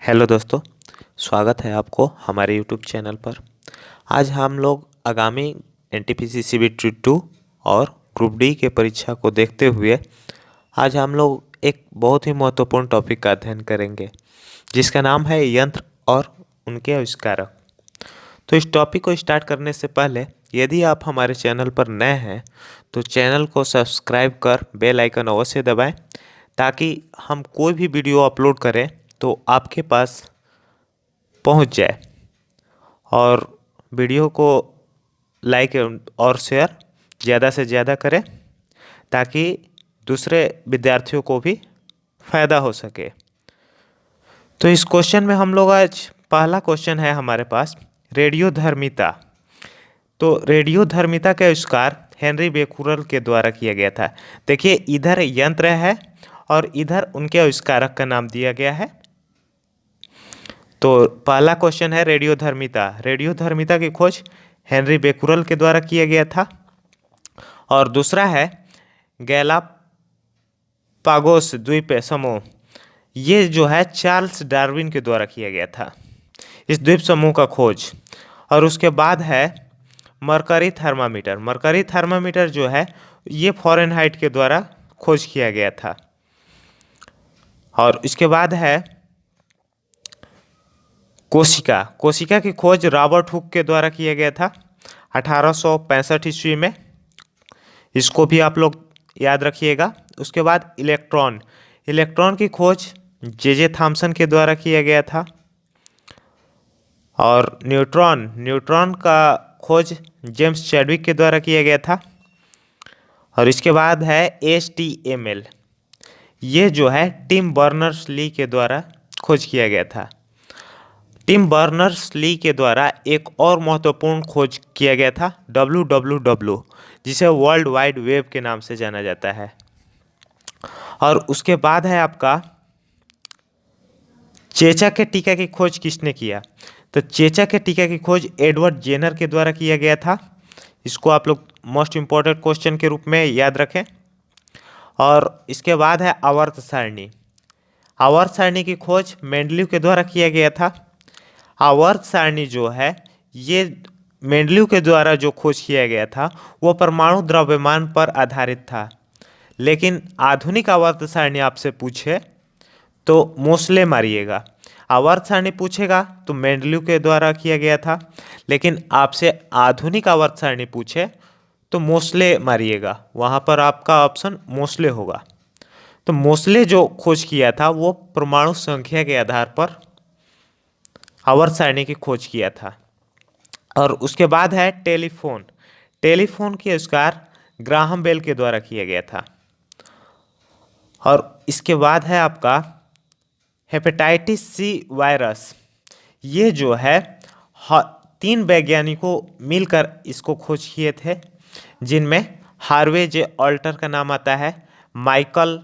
Hello दोस्तों, स्वागत है आपको हमारे यूट्यूब चैनल पर। आज हम लोग आगामी एनटीपीसी सीबीटी 2 और ग्रुप डी के परीक्षा को देखते हुए आज हम लोग एक बहुत ही महत्वपूर्ण टॉपिक का अध्ययन करेंगे, जिसका नाम है यंत्र और उनके आविष्कारक। तो इस टॉपिक को स्टार्ट करने से पहले यदि आप हमारे चैनल पर नए हैं तो चैनल को सब्सक्राइब कर बेल आइकन अवश्य दबाएं, ताकि हम कोई भी वीडियो अपलोड करें तो आपके पास पहुंच जाए। और वीडियो को लाइक और शेयर ज़्यादा से ज़्यादा करें, ताकि दूसरे विद्यार्थियों को भी फ़ायदा हो सके। तो इस क्वेश्चन में हम लोग आज पहला क्वेश्चन है हमारे पास रेडियोधर्मिता। तो रेडियोधर्मिता का आविष्कार हेनरी बेकुरल के द्वारा किया गया था। देखिए, इधर यंत्र है और इधर उनके आविष्कारक का नाम दिया गया है। तो पहला क्वेश्चन है रेडियोधर्मिता। रेडियोधर्मिता की खोज हेनरी बेकुरल के द्वारा किया गया था। और दूसरा है गैलापागोस द्वीप समूह। ये जो है चार्ल्स डार्विन के द्वारा किया गया था, इस द्वीप समूह का खोज। और उसके बाद है मरकरी थर्मामीटर। मरकरी थर्मामीटर जो है ये फ़ारेनहाइट के द्वारा खोज किया गया था। और इसके बाद है कोशिका। कोशिका की खोज रॉबर्ट हुक के द्वारा किया गया था 1865 ईस्वी में। इसको भी आप लोग याद रखिएगा। उसके बाद इलेक्ट्रॉन। इलेक्ट्रॉन की खोज जे थॉमसन के द्वारा किया गया था। और न्यूट्रॉन। न्यूट्रॉन का खोज जेम्स चैडविक के द्वारा किया गया था। और इसके बाद है HTML। ये जो है टिम बर्नर्स-ली के द्वारा खोज किया गया था। टिम बर्नर्स-ली के द्वारा एक और महत्वपूर्ण खोज किया गया था WWW, जिसे वर्ल्ड वाइड वेब के नाम से जाना जाता है। और उसके बाद है आपका चेचा के टीका की खोज किसने किया। तो चेचा के टीका की खोज एडवर्ड जेनर के द्वारा किया गया था। इसको आप लोग मोस्ट इम्पोर्टेंट क्वेश्चन के रूप में याद रखें। और इसके बाद है आवर्त सारणी। आवर्त सारणी की खोज मेंडलीव के द्वारा किया गया था। आवर्त सारणी जो है ये मेंडलीव के द्वारा जो खोज किया गया था वो परमाणु द्रव्यमान पर आधारित था। लेकिन आधुनिक आवर्त सारणी आपसे पूछे तो मोस्ले मारिएगा। आवर्त सारणी पूछेगा तो मेंडलीव के द्वारा किया गया था, लेकिन आपसे आधुनिक आवर्त सारणी पूछे तो मोस्ले मारिएगा। वहाँ पर आपका ऑप्शन मोस्ले होगा। तो मोस्ले जो खोज किया था वो परमाणु संख्या के आधार पर आवर्त सारणी की खोज किया था। और उसके बाद है टेलीफोन। टेलीफोन की आविष्कार ग्राहम बेल के द्वारा किया गया था। और इसके बाद है आपका हेपेटाइटिस सी वायरस। ये जो है 3 वैज्ञानिकों मिलकर इसको खोज किए थे, जिनमें हार्वे जे ऑल्टर का नाम आता है, माइकल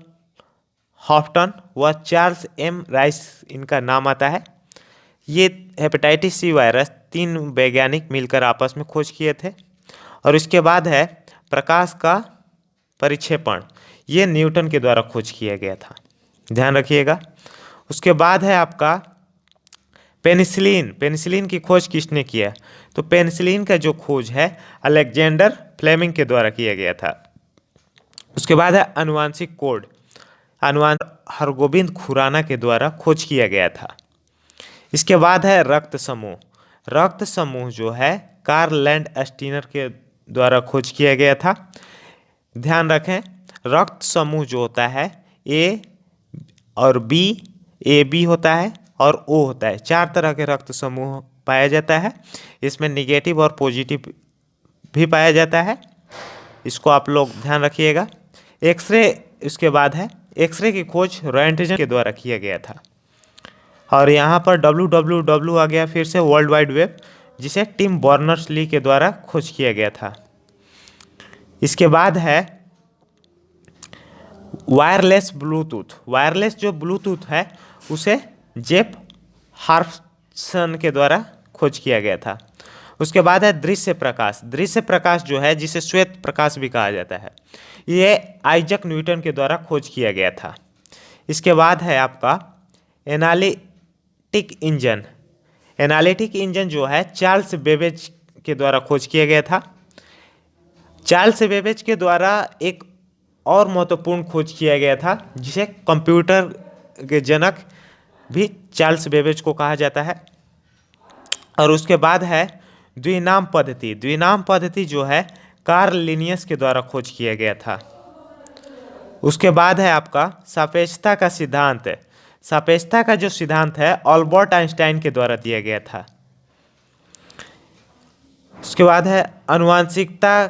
हॉफ्टन व चार्ल्स एम राइस इनका नाम आता है। ये हेपेटाइटिस सी वायरस 3 वैज्ञानिक मिलकर आपस में खोज किए थे। और इसके बाद है प्रकाश का परिक्षेपण। ये न्यूटन के द्वारा खोज किया गया था, ध्यान रखिएगा। उसके बाद है आपका पेनिसिलिन। पेनिसिलिन की खोज किसने किया। तो पेनिसिलिन का जो खोज है अलेक्जेंडर फ्लेमिंग के द्वारा किया गया था। उसके बाद है आनुवांशिक कोड। आनुवांशिक हरगोबिंद खुराना के द्वारा खोज किया गया था। इसके बाद है रक्त समूह। रक्त समूह जो है कार्ल लैंड स्टीनर के द्वारा खोज किया गया था। ध्यान रखें, रक्त समूह जो होता है A और B, AB होता है और O होता है। 4 तरह के रक्त समूह पाया जाता है। इसमें निगेटिव और पॉजिटिव भी पाया जाता है। इसको आप लोग ध्यान रखिएगा। एक्सरे। इसके बाद है एक्सरे की खोज रोएंटजन के द्वारा किया गया था। और यहाँ पर WWW आ गया फिर से वर्ल्ड वाइड वेब, जिसे टिम बर्नर्स-ली के द्वारा खोज किया गया था। इसके बाद है वायरलेस ब्लूटूथ। वायरलेस जो ब्लूटूथ है उसे जेफ हार्पसन के द्वारा खोज किया गया था। उसके बाद है दृश्य प्रकाश। दृश्य प्रकाश जो है जिसे श्वेत प्रकाश भी कहा जाता है, ये आइजक न्यूटन के द्वारा खोज किया गया था। इसके बाद है आपका इंजन, एनालिटिक इंजन जो है चार्ल्स बेबेज के द्वारा खोज किया गया था। चार्ल्स बेबेज के द्वारा एक और महत्वपूर्ण खोज किया गया था जिसे कंप्यूटर के जनक भी चार्ल्स बेबेज को कहा जाता है। और उसके बाद है द्विनाम पद्धति। द्विनाम पद्धति जो है कार्ल लिनियस के द्वारा खोज किया गया था। उसके बाद है आपका सापेक्षता का सिद्धांत। सापेक्षता का जो सिद्धांत है अल्बर्ट आइंस्टाइन के द्वारा दिया गया था। उसके बाद है आनुवंशिकता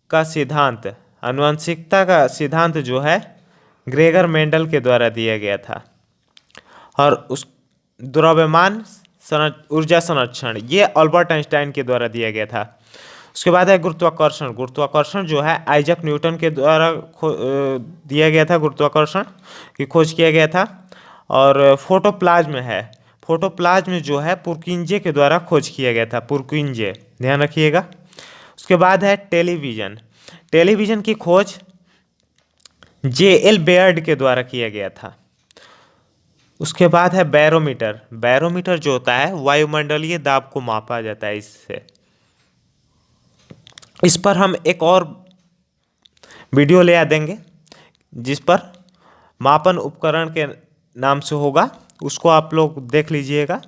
का सिद्धांत। आनुवंशिकता का सिद्धांत जो है ग्रेगर मेंडल के द्वारा दिया गया था। और उस द्रव्यमान ऊर्जा संरक्षण ये अल्बर्ट आइंस्टाइन के द्वारा दिया गया था। उसके बाद है गुरुत्वाकर्षण। गुरुत्वाकर्षण जो है आइजैक न्यूटन के द्वारा दिया गया था, गुरुत्वाकर्षण की खोज किया गया था। और फोटोप्लाज्म है, फोटोप्लाज्म जो है पुरकिंजे के द्वारा खोज किया गया था, पुरकिंजे, ध्यान रखिएगा। उसके बाद है टेलीविज़न। टेलीविज़न की खोज J.L. बेयर्ड के द्वारा किया गया था। उसके बाद है बैरोमीटर। बैरोमीटर जो होता है वायुमंडलीय दाब को मापा जाता है इससे। इस पर हम एक और वीडियो ले आ देंगे जिस पर मापन उपकरण के नाम से होगा, उसको आप लोग देख लीजिएगा।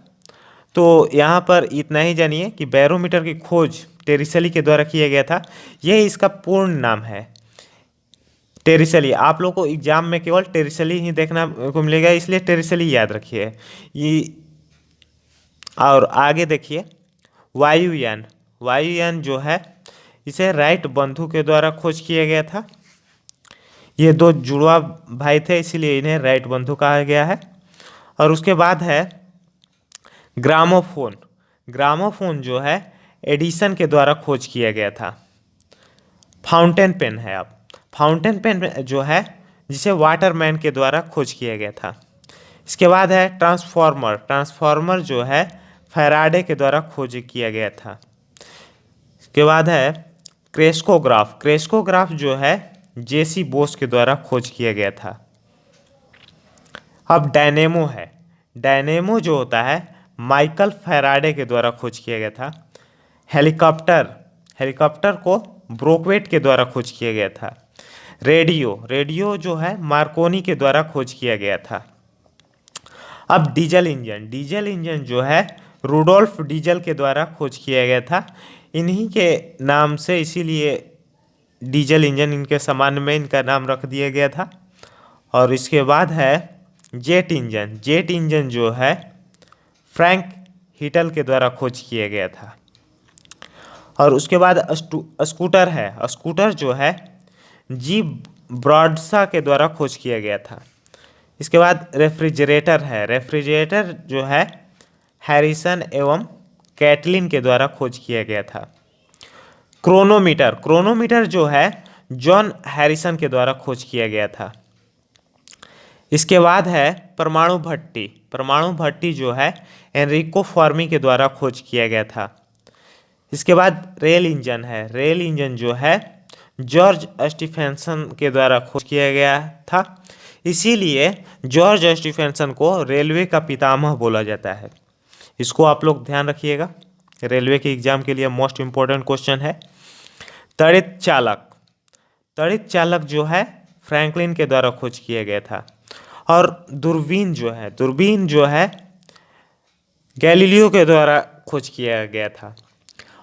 तो यहाँ पर इतना ही जानिए कि बैरोमीटर की खोज टेरिसली के द्वारा किया गया था। यह इसका पूर्ण नाम है, टेरिसली। आप लोग को एग्जाम में केवल टेरिसली ही देखना को मिलेगा, इसलिए टेरिसली याद रखिए। ये और आगे देखिए वायुयान। वायुयान जो है इसे राइट बंधु के द्वारा खोज किया गया था। ये दो जुड़वा भाई थे इसीलिए इन्हें राइट बंधु कहा गया है। और उसके बाद है ग्रामोफोन। ग्रामोफोन जो है एडिसन के द्वारा खोज किया गया था। फाउंटेन पेन है, आप फाउंटेन पेन जो है जिसे वाटरमैन के द्वारा खोज किया गया था। इसके बाद है ट्रांसफॉर्मर। ट्रांसफॉर्मर जो है फैराडे के द्वारा खोज किया गया था। इसके बाद है क्रेस्कोग्राफ। क्रेस्कोग्राफ जो है जेसी बोस के द्वारा खोज किया गया था। अब डायनेमो है। डायनेमो जो होता है माइकल फैराडे के द्वारा खोज किया गया था। हेलीकॉप्टर, हेलीकॉप्टर को ब्रोकवेट के द्वारा खोज किया गया था। रेडियो, रेडियो जो है मार्कोनी के द्वारा खोज किया गया था। अब डीजल इंजन। डीजल इंजन जो है रूडोल्फ डीजल के द्वारा खोज किया गया था। इन्हीं के नाम से इसीलिए डीजल इंजन, इनके सम्मान में इनका नाम रख दिया गया था। और इसके बाद है जेट इंजन। जेट इंजन जो है फ्रैंक हिटल के द्वारा खोज किया गया था। और उसके बाद स्कूटर है। स्कूटर जो है जी ब्रॉडशॉ के द्वारा खोज किया गया था। इसके बाद रेफ्रिजरेटर है। रेफ्रिजरेटर जो है हैरिसन एवं कैटलिन के द्वारा खोज किया गया था। क्रोनोमीटर, क्रोनोमीटर जो है जॉन हैरिसन के द्वारा खोज किया गया था। इसके बाद है परमाणु भट्टी। परमाणु भट्टी जो है एनरिको फर्मी के द्वारा खोज किया गया था। इसके बाद रेल इंजन है। रेल इंजन जो है जॉर्ज स्टीफेंसन के द्वारा खोज किया गया था। इसीलिए जॉर्ज स्टीफेंसन को रेलवे का पितामह बोला जाता है। इसको आप लोग ध्यान रखिएगा, रेलवे के एग्जाम के लिए मोस्ट इम्पोर्टेंट क्वेश्चन है। तड़ित चालक। तड़ित चालक जो है फ्रैंकलिन के द्वारा खोज किया गया था। और दूरबीन जो है, दूरबीन जो है गैलीलियो के द्वारा खोज किया गया था।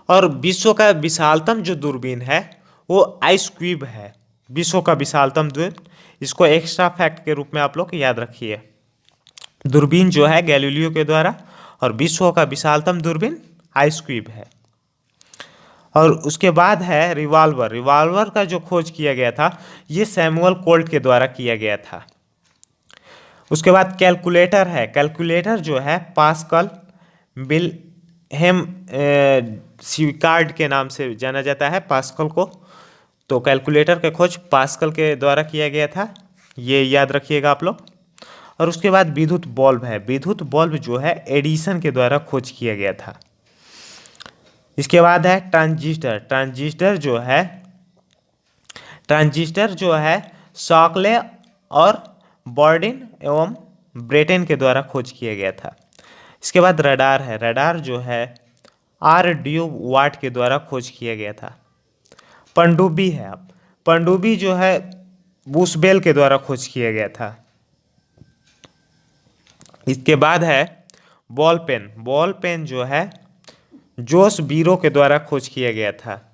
और विश्व का विशालतम जो दूरबीन है वो आइस क्यूब है, विश्व का विशालतम दूरबीन। इसको एक्स्ट्रा फैक्ट के रूप में आप लोग याद रखिए। दूरबीन जो है गैलीलियो के द्वारा और विश्व का विशालतम दूरबीन आइस क्यूब है। और उसके बाद है रिवॉल्वर। रिवॉल्वर का जो खोज किया गया था ये सैमुअल कोल्ट के द्वारा किया गया था। उसके बाद कैलकुलेटर है। कैलकुलेटर जो है पास्कल विल्हेम स्वीकार्ड के नाम से जाना जाता है, पास्कल को। तो कैलकुलेटर का खोज पास्कल के द्वारा किया गया था, ये याद रखिएगा आप लोग। और उसके बाद विद्युत बल्ब है। विद्युत बल्ब जो है एडिसन के द्वारा खोज किया गया था। इसके बाद है ट्रांजिस्टर। ट्रांजिस्टर जो है शॉकले और बॉर्डिन एवं ब्रेटन के द्वारा खोज किया गया था। इसके बाद रडार है। रडार जो है RDO वाट के द्वारा खोज किया गया था। पनडुब्बी है। अब पनडुब्बी जो है बुशबेल के द्वारा खोज किया गया था। इसके बाद है बॉल पेन। बॉल पेन जो है जोस बीरो के द्वारा खोज किया गया था।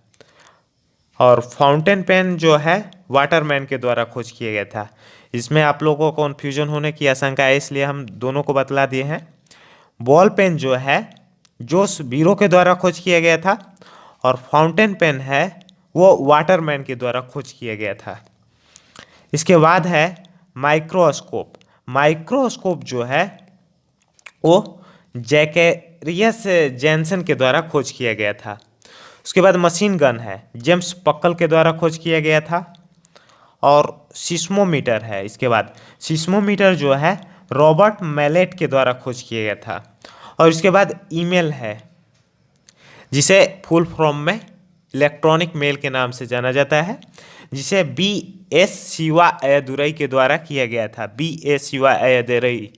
और फाउंटेन पेन जो है वाटरमैन के द्वारा खोज किया गया था। इसमें आप लोगों को कन्फ्यूजन होने की आशंका है, इसलिए हम दोनों को बतला दिए हैं। बॉल पेन जो है जोस बीरो के द्वारा खोज किया गया था और फाउंटेन पेन है वो वाटरमैन के द्वारा खोज किया गया था। इसके बाद है माइक्रोस्कोप। माइक्रोस्कोप जो है वो जैकेरियस जैनसन के द्वारा खोज किया गया था। उसके बाद मशीन गन है, जेम्स पक्कल के द्वारा खोज किया गया था। और सिस्मोमीटर है। इसके बाद सिस्मोमीटर जो है रॉबर्ट मैलेट के द्वारा खोज किया गया था। और इसके बाद ईमेल है, जिसे फुल फॉर्म में इलेक्ट्रॉनिक मेल के नाम से जाना जाता है, जिसे BS शिवा अय्यदुरई के द्वारा किया गया था। BS शिवा अय्यदुरई।